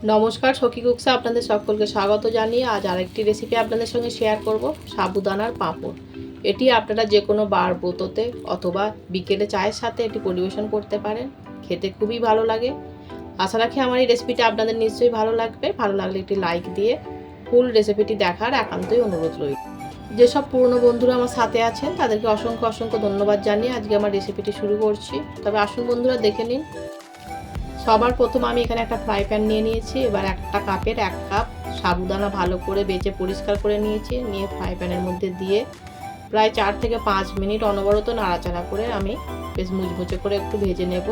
নমস্কার, সখী কুকসে আপনাদের সকলকে স্বাগত জানিয়ে আজ আরেকটি রেসিপি আপনাদের সঙ্গে শেয়ার করব, সাবুদানার পাঁপড়। এটি আপনারা যে কোনো বার ব্রততে অথবা বিকেলে চায়ের সাথে এটি পরিবেশন করতে পারেন। খেতে খুবই ভালো লাগে। আশা রাখি আমার এই রেসিপিটা আপনাদের নিশ্চয়ই ভালো লাগবে। ভালো লাগলে একটি লাইক দিয়ে ফুল রেসিপিটি দেখার একান্তই অনুরোধ রইল। যেসব পুরনো বন্ধুরা আমার সাথে আছেন তাদেরকে অসংখ্য অসংখ্য ধন্যবাদ জানিয়ে আজকে আমার রেসিপিটি শুরু করছি। তবে আসুন বন্ধুরা, দেখে নিন। সবার প্রথম আমি এখানে একটা ফ্রাই প্যান নিয়ে নিয়েছি। এবার একটা কাপের 1 কাপ সাবুদানা ভালো করে বেছে পরিষ্কার করে নিয়েছি। নিয়ে ফ্রাই প্যানের মধ্যে দিয়ে প্রায় 4 থেকে 5 মিনিট অনবরত নাড়াচাড়া করে আমি বেশ মুচমুচে করে একটু ভেজে নেব।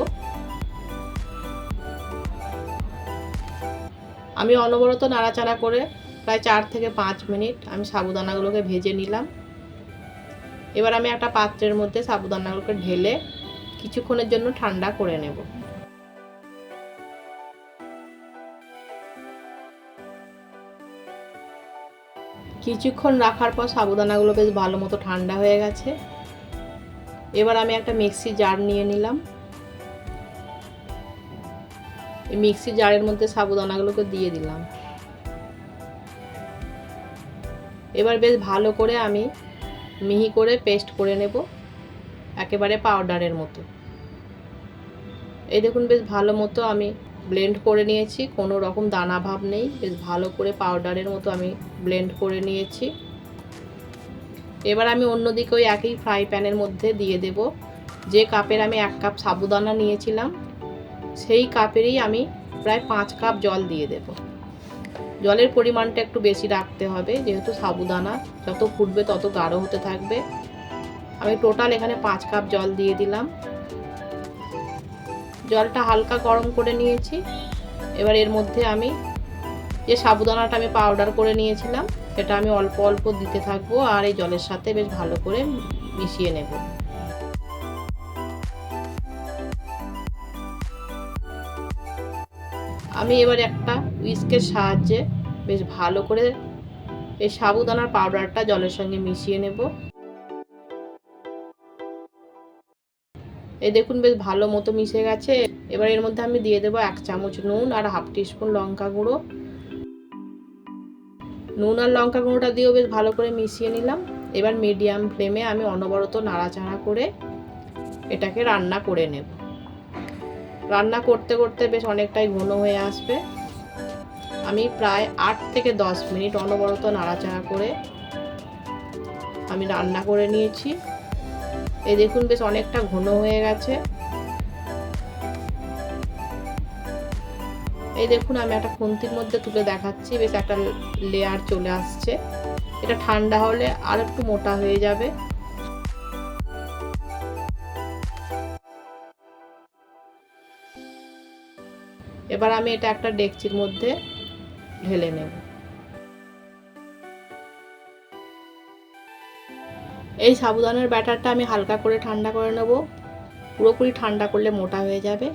আমি অনবরত নাড়াচাড়া করে প্রায় 4 থেকে 5 মিনিট আমি সাবুদানাগুলোকে ভেজে নিলাম। এবার আমি একটা পাত্রের মধ্যে সাবুদানাগুলোকে ঢেলে কিছুক্ষণের জন্য ঠান্ডা করে নেব। কিছুক্ষণ রাখার পর সাবুদানাগুলো বেশ ভালো মতো ঠান্ডা হয়ে গেছে। এবার আমি একটা মিক্সি জার নিয়ে নিলাম। এই মিক্সি জারের মধ্যে সাবুদানাগুলোকে দিয়ে দিলাম। এবার বেশ ভালো করে আমি মিহি করে পেস্ট করে নেব, একেবারে পাউডারের মতো। এই দেখুন, বেশ ভালো মতো আমি ব্লেন্ড করে নিয়েছি, কোনো রকম দানা ভাব নেই। বেশ ভালো করে পাউডারের মতো আমি ব্লেন্ড করে নিয়েছি। এবার আমি অন্যদিকে ওই একই ফ্রাই প্যানের মধ্যে দিয়ে দেব যে কাপের আমি 1 কাপ সাবুদানা নিয়েছিলাম, সেই কাপেরই আমি প্রায় 5 কাপ জল দিয়ে দেব। জলের পরিমাণটা একটু বেশি রাখতে হবে, যেহেতু সাবুদানা যত ফুটবে তত গাঢ় হতে থাকবে। আমি টোটাল এখানে 5 কাপ জল দিয়ে দিলাম। জলটা হালকা গরম করে নিয়েছি। এবার এর মধ্যে আমি যে সাবুদানাটা আমি পাউডার করে নিয়েছিলাম সেটা আমি অল্প অল্প দিতে থাকবো, আর এই জলের সাথে বেশ ভালো করে মিশিয়ে নেব। আমি এবার একটা হুইস্কের সাহায্যে বেশ ভালো করে এই সাবুদানার পাউডারটা জলের সঙ্গে মিশিয়ে নেব। এই দেখুন, বেশ ভালো মতো মিশে গেছে। এবার এর মধ্যে আমি দিয়ে দেবো 1 চামচ নুন আর 1/2 টিস্পুন লঙ্কা গুঁড়ো। নুন আর লঙ্কা গুঁড়োটা দিয়েও বেশ ভালো করে মিশিয়ে নিলাম। এবার মিডিয়াম ফ্লেমে আমি অনবরত নাড়াচাড়া করে এটাকে রান্না করে নেব। রান্না করতে করতে বেশ অনেকটাই ঘন হয়ে আসবে। আমি প্রায় 8 থেকে 10 মিনিট অনবরত নাড়াচাড়া করে আমি রান্না করে নিয়েছি। এই দেখুন, বেশ অনেকটা ঘন হয়ে গেছে। এই দেখুন, আমি একটা খুন্তির মধ্যে তুলে দেখাচ্ছি, বেশ একটা লেয়ার চলে আসছে। এটা ঠান্ডা হলে আর একটু মোটা হয়ে যাবে। এবার আমি এটা একটা ডেকচির মধ্যে ঢেলে নেব। এই সাবুদানার ব্যাটারটা আমি হালকা করে ঠান্ডা করে নেব। পুরোপুরি ঠান্ডা করলে মোটা হয়ে যাবে।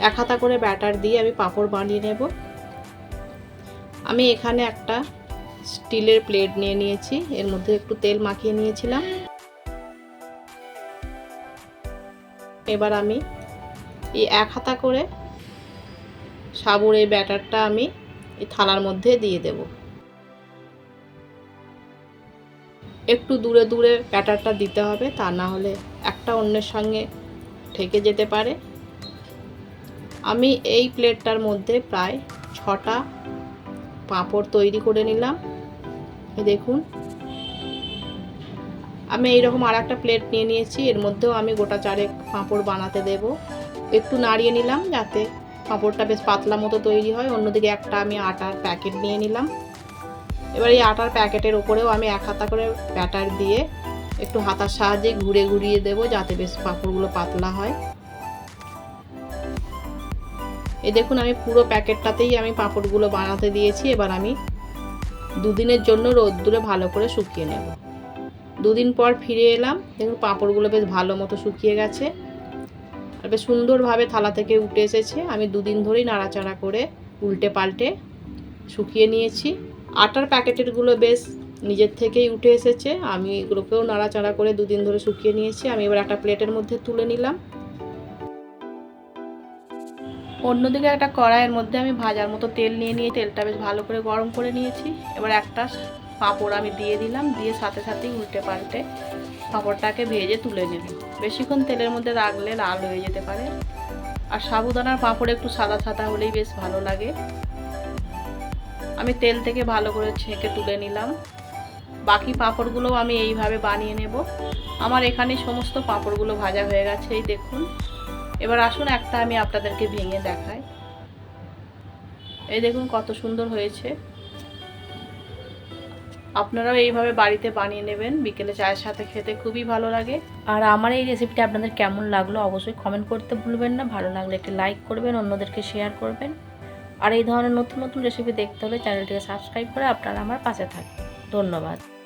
এক হাতা করে ব্যাটার দিয়ে আমি পাঁপড় বানিয়ে নেব। আমি এখানে একটা স্টিলের প্লেট নিয়ে নিয়েছি, এর মধ্যে একটু তেল মাখিয়ে নিয়েছিলাম। এবার আমি এই 1 হাতা করে সাবুর এই ব্যাটারটা আমি এই থালার মধ্যে দিয়ে দেব। একটু দূরে দূরে ব্যাটারটা দিতে হবে, তা না হলে একটা অন্যের সঙ্গে ঠেকে যেতে পারে। আমি এই প্লেটটার মধ্যে প্রায় 6টা পাঁপড় তৈরি করে নিলাম। এই দেখুন, আমি এইরকম আর একটা প্লেট নিয়ে নিয়েছি, এর মধ্যেও আমি গোটা 4 পাঁপড় বানাতে দেব। একটু নাড়িয়ে নিলাম যাতে পাঁপড়টা বেশ পাতলা মতো তৈরি হয়। অন্যদিকে একটা আমি আটার প্যাকেট নিয়ে নিলাম। এবার এই আটার প্যাকেটের ওপরেও আমি 1 হাতা করে ব্যাটার দিয়ে একটু হাতার সাহায্যে ঘুরিয়ে দেব, যাতে বেশ পাঁপড়গুলো পাতলা হয়। এই দেখুন, আমি পুরো প্যাকেটটাতেই আমি পাঁপড়গুলো বানাতে দিয়েছি। এবার আমি 2 দিনের জন্য রোদ্দুরে ভালো করে শুকিয়ে নেব। 2 দিন পর ফিরে এলাম। দেখুন, পাঁপড়গুলো বেশ ভালো মতো শুকিয়ে গেছে আর বেশ সুন্দরভাবে থালা থেকে উঠে এসেছে। আমি 2 দিন ধরেই নাড়াচাড়া করে উল্টে পাল্টে শুকিয়ে নিয়েছি। আটার প্যাকেটেরগুলো বেশ নিজের থেকেই উঠে এসেছে। আমি এগুলোকেও নাড়াচাড়া করে 2 দিন ধরে শুকিয়ে নিয়েছি। আমি এবার একটা প্লেটের মধ্যে তুলে নিলাম। অন্যদিকে একটা কড়াইয়ের মধ্যে আমি ভাজার মতো তেল নিয়ে তেলটা বেশ ভালো করে গরম করে নিয়েছি। এবার একটা পাঁপড় আমি দিয়ে দিলাম, দিয়ে সাথে সাথেই উল্টে পাল্টে পাঁপড়টাকে ভেজে তুলে নেব। বেশিক্ষণ তেলের মধ্যে রাখলে লাল হয়ে যেতে পারে। আর সাবুদানার পাঁপড় একটু সাদা সাদা হলেই বেশ ভালো লাগে। আমি তেল থেকে ভালো করে ছেঁকে তুলে নিলাম। বাকি পাঁপড়গুলোও আমি এইভাবে বানিয়ে নেব। আমার এখানে সমস্ত পাঁপড়গুলো ভাজা হয়ে গেছে, এই দেখুন। এবার আসুন একটা আমি আপনাদেরকে ভেঙে দেখাই। এই দেখুন কত সুন্দর হয়েছে। আপনারাও এইভাবে বাড়িতে বানিয়ে নেবেন, বিকেলে চায়ের সাথে খেতে খুবই ভালো লাগে। আর আমার এই রেসিপিটা আপনাদের কেমন লাগলো অবশ্যই কমেন্ট করতে ভুলবেন না। ভালো লাগলে একটি লাইক করবেন, অন্যদেরকে শেয়ার করবেন। আর এই ধরনের নতুন নতুন রেসিপি দেখতে হলে চ্যানেলটিকে সাবস্ক্রাইব করে আপনারা আমার পাশে থাকবেন। ধন্যবাদ।